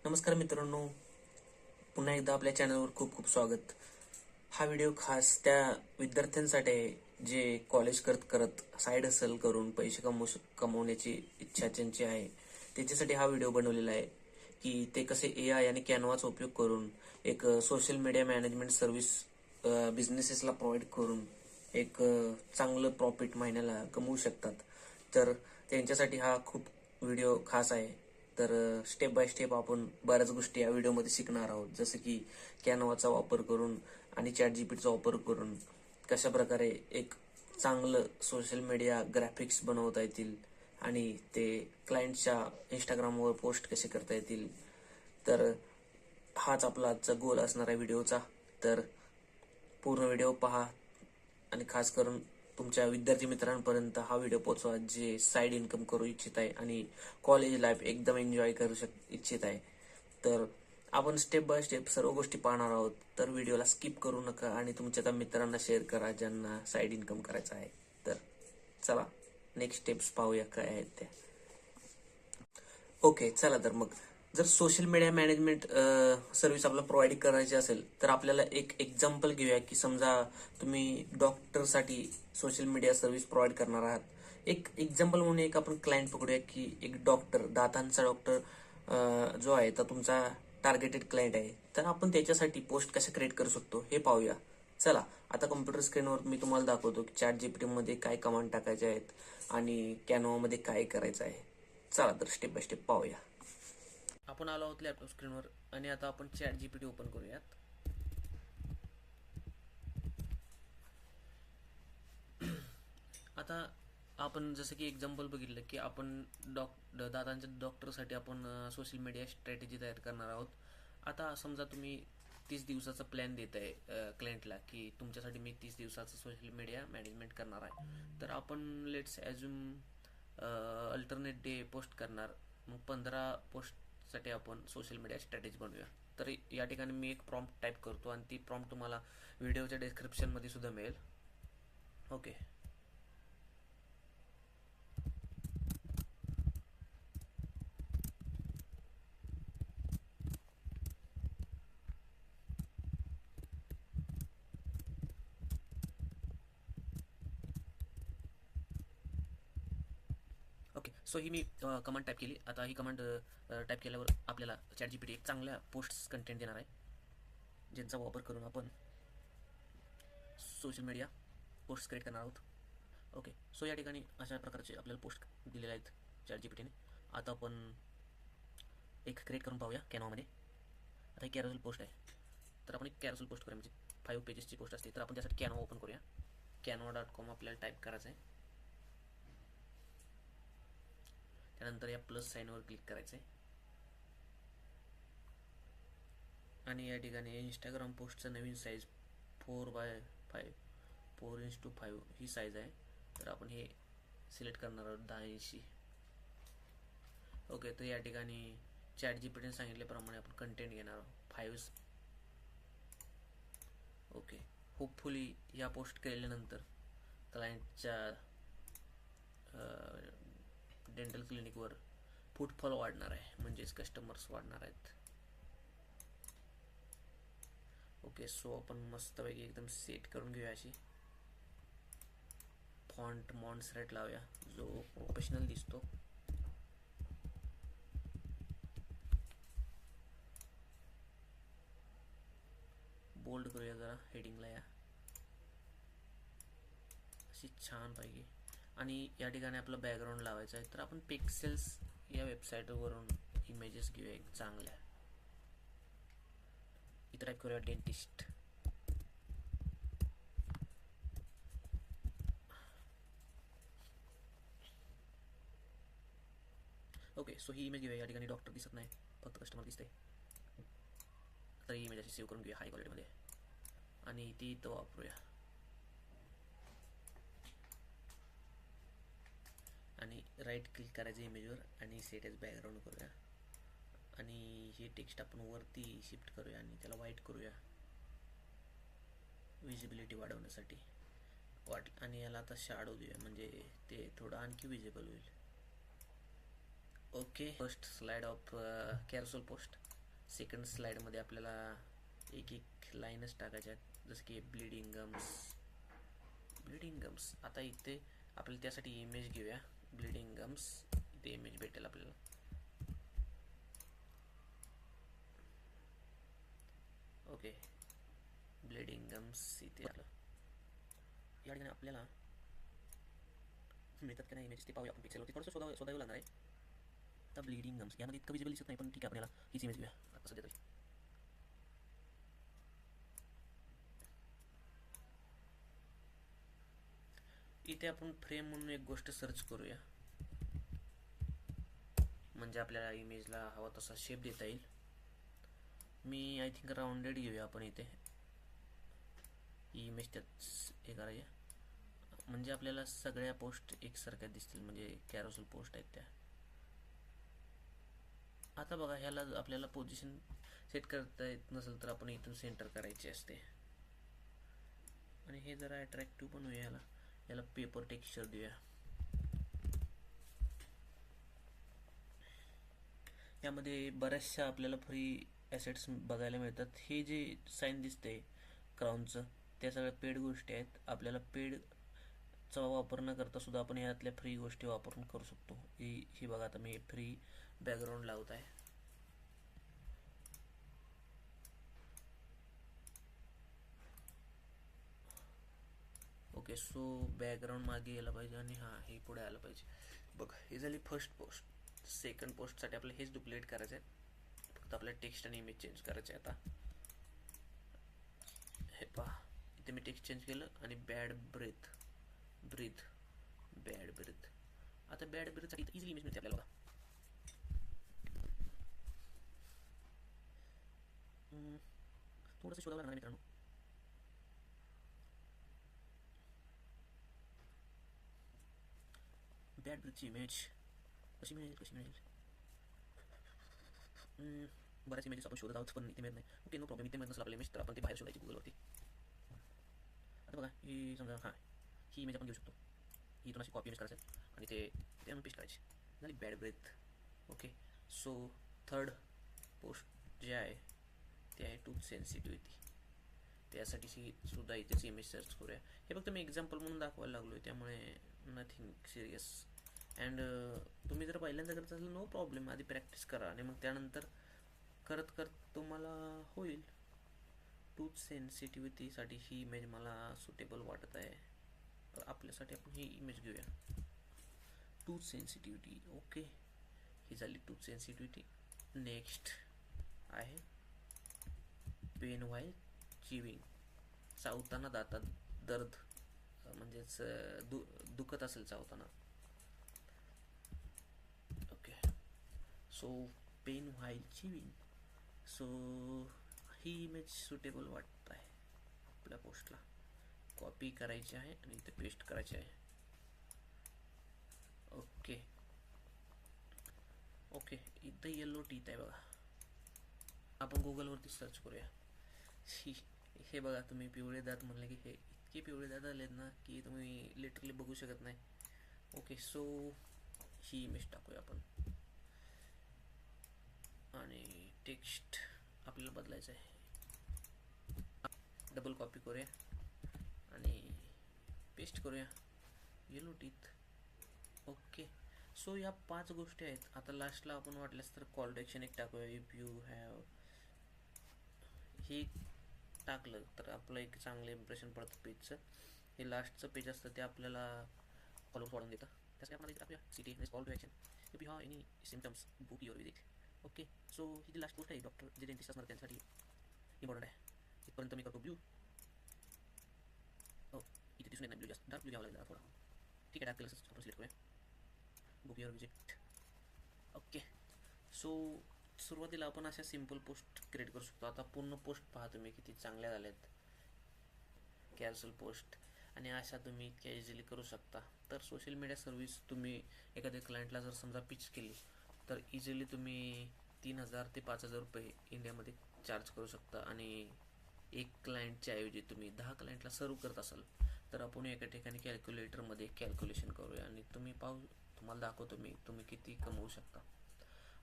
नमस्कार मित्रांनो, पुन्हा एकदा आपल्या चॅनलवर खूप खूप स्वागत. हा व्हिडिओ खास त्या विद्यार्थ्यांसाठी आहे जे कॉलेज करत करत साईड हसल करून पैसे कमवण्याची इच्छा ज्यांची आहे, त्यांच्यासाठी हा व्हिडिओ बनवलेला आहे की ते कसे AI आणि कॅनवाचा उपयोग करून एक सोशल मीडिया मॅनेजमेंट सर्व्हिस बिझनेसेसला प्रोव्हाइड करून एक चांगलं प्रॉफिट महिन्याला कमवू शकतात. तर त्यांच्यासाठी हा खूप व्हिडिओ खास आहे. तर स्टेप बाय स्टेप आपण बऱ्याच गोष्टी या व्हिडिओमध्ये शिकणार आहोत, जसं की कॅनवाचा वापर करून आणि ChatGPTचा वापर करून कशा प्रकारे एक चांगलं सोशल मीडिया ग्राफिक्स बनवता येतील आणि ते क्लायंटच्या इंस्टाग्रामवर पोस्ट कसे करता येतील. तर हाच आपला आजचा गोल असणार आहे व्हिडिओचा. तर पूर्ण व्हिडिओ पहा आणि खास करून तुमच्या विद्यार्थी मित्रांपर्यंत हा व्हिडिओ पोहोचवा जे साईड इन्कम करू इच्छित आहे आणि कॉलेज लाईफ एकदम एन्जॉय करू इच्छित आहे. तर आपण स्टेप बाय स्टेप सर्व गोष्टी पाहणार आहोत. तर व्हिडिओला स्किप करू नका आणि तुमच्या त्या मित्रांना शेअर करा ज्यांना साईड इन्कम करायचं आहे. तर चला नेक्स्ट स्टेप्स पाहूया काय आहेत त्या. ओके, चला तर मग जर सोशल मीडिया मॅनेजमेंट सर्व्हिस आपल्याला प्रोव्हाइड करायची असेल तर आपल्याला एक एक्झाम्पल घेऊया की समजा तुम्ही डॉक्टरसाठी सोशल मीडिया सर्व्हिस प्रोव्हाइड करणार आहात. एक एक्झाम्पल म्हणून एक आपण क्लायंट पकडूया की एक डॉक्टर, दातांचा डॉक्टर जो आहे तर तुमचा टार्गेटेड क्लायंट आहे. तर आपण त्याच्यासाठी पोस्ट कशा क्रिएट करू शकतो हे पाहूया. चला आता कम्प्युटर स्क्रीनवर मी तुम्हाला दाखवतो की ChatGPT मध्ये काय कमांड टाकायचे आहेत आणि कॅनवा मध्ये काय करायचं आहे. चला तर स्टेप बाय स्टेप पाहूया. आपण आलो आहोत लॅपटॉप स्क्रीनवर आणि आता आपण ChatGPT ओपन करूयात. आता आपण जसं की एक्झाम्पल बघितलं की आपण दातांच्या डॉक्टरसाठी आपण सोशल मीडिया स्ट्रॅटेजी तयार करणार आहोत. आता समजा तुम्ही 30 दिवसाचा प्लॅन देत आहे क्लायंटला की तुमच्यासाठी मी 30 दिवसाचं सोशल मीडिया मॅनेजमेंट करणार आहे. तर आपण let's assume alternate day post करणार. मग 15 पोस्टसाठी आपण सोशल मीडिया स्ट्रॅटेजी बनवूया. तर या ठिकाणी मी एक प्रॉम्प्ट टाईप करतो आणि ती प्रॉम्प्ट तुम्हाला व्हिडिओच्या डिस्क्रिप्शनमध्ये सुद्धा मिळेल. Okay, okay. सो ही मी कमांड टाईप केली. आता ही कमांड टाईप केल्यावर आपल्याला ChatGPT एक चांगल्या पोस्ट्स कंटेंट देणार आहे ज्यांचा वापर करून आपण सोशल मीडिया पोस्ट क्रिएट करणार आहोत. ओके, सो या ठिकाणी अशा प्रकारचे आपल्याला पोस्ट दिलेले आहेत ChatGPTने. आता आपण एक क्रिएट करून पाहूया कॅनवामध्ये. आता ही कॅरोसेल पोस्ट आहे. तर आपण एक कॅरोसेल पोस्ट करूया, म्हणजे 5 पेजेसची पोस्ट असते. तर आपण त्यासाठी कॅनवा ओपन करूया. canva.com आपल्याला टाईप करायचं आहे. त्यानंतर या प्लस साईनवर क्लिक करायचं आहे आणि या ठिकाणी इंस्टाग्राम पोस्टचं नवीन साईज 4x5 4:5 ही साईज आहे. तर आपण हे सिलेक्ट करणार आहोत 1080. ओके, तर या ठिकाणी ChatGPTने सांगितल्याप्रमाणे आपण कंटेंट घेणार आहोत 5. ओके, होपफुली या पोस्ट केल्यानंतर क्लायंटच्या डेंटल क्लिनिकवर फुटफॉल वाढणार आहे, म्हणजेच कस्टमर्स वाढणार आहेत. ओके, सो आपण मस्तपैकी एकदम सेट करून घेऊया. अशी फॉन्ट मॉन्ट्स रेट लावूया जो प्रोफेशनल दिसतो. बोल्ड करूया जरा हेडिंगला या अशी छान पाहिजे. आणि या ठिकाणी आपलं बॅकग्राऊंड लावायचं आहे. तर आपण पिक्सेल्स या वेबसाईटवरून इमेजेस घेऊया एक चांगल्या. इथं टाईप करूया डेंटिस्ट. ओके, सो ही इमेज घेऊया. या ठिकाणी डॉक्टर दिसत नाही, फक्त कस्टमर दिसते. तर ही इमेज अशी सेव्ह करून घेऊया हाय क्वालिटीमध्ये आणि ती इथं वापरूया. आणि राईट क्लिक करायचं इमेजवर आणि सेट एज बॅकग्राऊंड करूया. आणि हे टेक्स्ट आपण वरती शिफ्ट करूया आणि त्याला व्हाईट करूया विजिबिलिटी वाढवण्यासाठी. आणि याला आता शॅडो देऊया म्हणजे ते थोडं आणखी विजिबल होईल. Okay, first slide of carousel post. Second स्लाइडमध्ये आपल्याला एक एक लाईनच टाकायच्या आहेत, जसं की ब्लिडिंग गम्स. आता इथे आपल्याला त्यासाठी इमेज घेऊया. ब्लिडिंग गम्स, इथे इमेज भेटेल आपल्याला. ओके, ब्लिडिंग गम्स इथे आलं. या ठिकाणी आपल्याला मिळतात का नाही इमेज ते पाहूया आपण. पिक्सेलवरती थोडंसं शोधावं लागणार आहे. आता ब्लिडिंग गम्स यामध्ये इतकं विजिबल दिसत नाही, पण ठीक आहे, आपल्याला हीच इमेज घेऊया आता सध्या तरी. इथे आपण फ्रेम म्हणून एक गोष्ट सर्च करूया, म्हणजे आपल्याला इमेजला हवा तसा शेप देता येईल. मी आय थिंक राऊंडेड घेऊया आपण इथे. ही इमेज त्याच हे करायची, म्हणजे आपल्याला सगळ्या पोस्ट एकसारख्या दिसतील, म्हणजे कॅरोसेल पोस्ट आहेत त्या. आता बघा, ह्याला आपल्याला पोझिशन सेट करता येत नसेल तर आपण इथून सेंटर करायचे असते. आणि हे जरा अट्रॅक्टिव्ह बनवूया याला पेपर टेक्स्चर देऊया. यामध्ये बऱ्याचशा आपल्याला फ्री ॲसेट्स बघायला मिळतात. हे जे साईन दिसते क्राऊनचं, त्या सगळ्या पेड गोष्टी आहेत. आपल्याला पेडचा वापर न करता सुद्धा आपण यातल्या फ्री गोष्टी वापरून करू शकतो. ही बघा, आता मी फ्री बॅकग्राऊंड लावत आहे. ओके, सो बॅकग्राऊंड मागे यायला पाहिजे आणि हां, हे पुढे आलं पाहिजे. बघा, हे झाली फर्स्ट पोस्ट. सेकंड पोस्टसाठी आपल्याला हेच डुप्लिकेट करायचं आहे, फक्त आपल्याला टेक्स्ट आणि इमेज चेंज करायचे आहे. आता हे पहा, इथे मी टेक्स्ट चेंज केलं आणि बॅड ब्रीथ. आता बॅड ब्रीथसाठी इझिली इमेज मिळते आपल्याला. थोडंसं शोधावं लागणार मित्रांनो. बॅड ब्रीथची इमेज कशी मिळेल? बऱ्याच इमेजेस आपण शोधत आहोत, पण इथे मिळत नाही. Okay, no problem. इथे मिळत नसेल आपल्या इमेज तर आपण ते बाहेर शोधायची गुगलवरती. आता बघा, ही समजा हां, ही इमेज आपण घेऊ शकतो. इथून अशी कॉपी इमेज करायचं आणि ते आणून पेस्ट करायची. झाली bad breath. Okay, so third post जे आहे ते आहे टूथ सेन्सिटिव्हिटी. त्यासाठी सुद्धा इथेच इमेज सर्च करूया. हे फक्त मी एक्झाम्पल म्हणून दाखवायला लागलो आहे, त्यामुळे नथिंग सिरियस. अँड तुम्ही जर पहिल्यांदा करत असाल, नो प्रॉब्लेम, आधी प्रॅक्टिस करा आणि मग त्यानंतर करत तुम्हाला होईल. टूथ सेन्सिटिव्हिटीसाठी ही इमेज मला सुटेबल वाटत आहे, तर आपल्यासाठी आपण ही इमेज घेऊया. Tooth sensitivity. ओके, ही झाली टूथ सेन्सिटिव्हिटी. नेक्स्ट आहे पेन व्हाईल चिविंग. चावताना दातात दर्द, म्हणजेच दुखत असेल चावताना. Okay, so pain while chewing. So ही इमेज सुटेबल वाटत आहे आपल्या पोस्टला. कॉपी करायची आहे आणि इथे पेस्ट करायची आहे. ओके, इथं येलो टीथ आहे बघा. आपण गुगलवरती सर्च करूया. हे बघा, तुम्ही पिवळे दात म्हणले की हे इतके पिवळे दात आलेत ना की तुम्ही लिटरली बघू शकत नाही. ओके, सो ही इमेज टाकूया आपण आणि टेक्स्ट आपल्याला बदलायचं आहे. डबल कॉपी करूया आणि पेस्ट करूया. Yellow teeth. ओके, सो या 5 गोष्टी आहेत. आता लास्टला आपण वाटल्यास तर कॉल टू ॲक्शन एक टाकूया. इफ यू हॅव, हे टाकलं तर आपलं एक चांगलं इम्प्रेशन पडतं पेजचं. हे लास्टचं पेज असतं, ते आपल्याला फॉलोअर्स वाढून देतं. त्यासाठी आपण टाकूया CTA call to action. If you have any symptoms book your visit. Okay, so ही जी लास्ट गोष्ट आहे, डॉक्टर जे डेंटिस्ट असणार त्यांच्यासाठी इम्पॉर्टंट आहे. इथपर्यंत मी करतो ब्ल्यू. इथे दिसून येत नाही ब्ल्यू, जास्त डार्क ब्ल्यू घ्यावा लागेल थोडा. ठीक आहे, डार्क कलर्स आपण सिलेक्ट करूया. Book your visit. Okay, so सुरुवातीला आपण अशा सिम्पल पोस्ट क्रिएट करू शकतो. आता पूर्ण पोस्ट पहा तुम्ही किती चांगल्या झाल्यात, कॅरोसेल पोस्ट, आणि अशा तुम्ही इतक्या इझिली करू शकता. तर सोशल मीडिया सर्व्हिस तुम्ही एखाद्या क्लायंटला जर समजा पिच केली तर इझिली तुम्ही 3,000 ते 5,000 रुपये इंडियामध्ये चार्ज करू शकता. आणि एक क्लायंटच्या ऐवजी तुम्ही 10 क्लायंटला सर्व करत असाल तर आपण एका ठिकाणी कॅल्क्युलेटरमध्ये कॅल्क्युलेशन करूया आणि तुम्हाला दाखवतो मी तुम्ही किती कमवू शकता.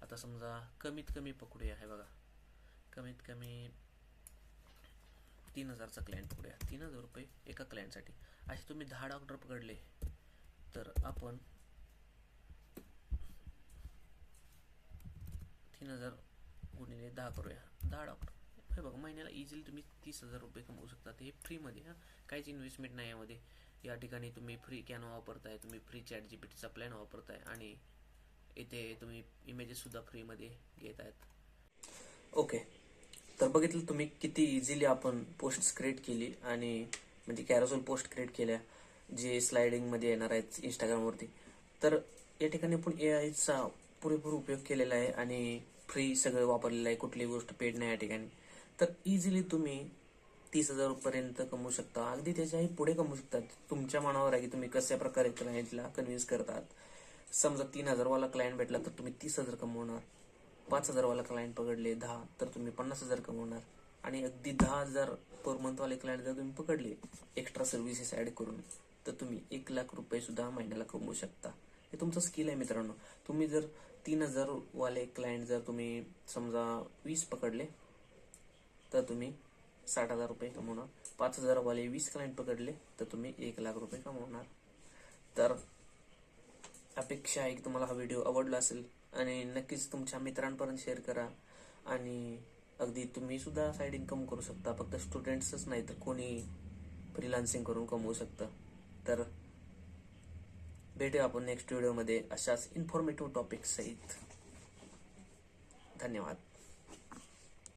आता समजा कमीत कमी पकडूया, हे बघा, कमीत कमी 3,000चा क्लायंट पकडूया, 3,000 रुपये एका क्लायंटसाठी. असे तुम्ही 10 डॉक्टर पकडले तर आपण 3,000 गुणिले 10 करूया, 10 डॉक्टर हे बघा, महिन्याला इझिली तुम्ही 30,000 रुपये कमवू शकता. हे फ्रीमध्ये, काहीच इन्व्हेस्टमेंट नाही यामध्ये. या ठिकाणी तुम्ही फ्री कॅनवा वापरताय, तुम्ही फ्री चॅट जीपीटीचा प्लॅन वापरताय आणि इथे तुम्ही इमेजेससुद्धा फ्रीमध्ये घेत आहेत. ओके, तर बघितलं तुम्ही किती इझिली आपण पोस्ट क्रिएट केली आणि म्हणजे कॅरोसेल पोस्ट क्रिएट केल्या जे स्लायडिंगमध्ये येणार आहेत इंस्टाग्रामवरती. तर या ठिकाणी आपण AIचा पुरेपूर उपयोग केलेला आहे आणि फ्री सगळं वापरलेलं आहे, कुठलीही गोष्ट पेड नाही या ठिकाणी. तर इझिली तुम्ही 30,000 पर्यंत कमवू शकता, अगदी त्याच्याही पुढे कमवू शकतात. तुमच्या मनावर आहे की तुम्ही कशा प्रकारे क्लायंटला कन्व्हिन्स करतात. समजा 3,000 वाला क्लायंट भेटला तर तुम्ही 30,000 कमवणार, 5,000 वाला क्लायंट पकडले 10 तर तुम्ही 50,000 कमवणार, आणि अगदी 10,000 पर मंथ वाले क्लायंट जर तुम्ही पकडले एक्स्ट्रा सर्व्हिसेस ऍड करून तर तुम्ही 1,00,000 रुपये सुद्धा महिन्याला कमवू शकता. हे तुमचं स्किल आहे मित्रांनो. तुम्ही जर 3,000 वाले क्लायंट जर तुम्ही समजा 20 पकडले तर तुम्ही 60,000 रुपये कमवणार. 5,000 वाले 20 क्लायंट पकडले तर तुम्ही 1,00,000 रुपये कमवणार. तर अपेक्षा आहे की तुम्हाला हा व्हिडिओ आवडला असेल आणि नक्कीच तुमच्या मित्रांपर्यंत शेअर करा. आणि अगदी तुम्ही सुद्धा साईड इन्कम करू शकता, फक्त स्टुडंट्सच नाही तर कोणी फ्रीलान्सिंग करून कमवू शकतं. तर भेटूया आपण नेक्स्ट व्हिडिओमध्ये अशाच इन्फॉर्मेटिव्ह टॉपिक सहित. धन्यवाद.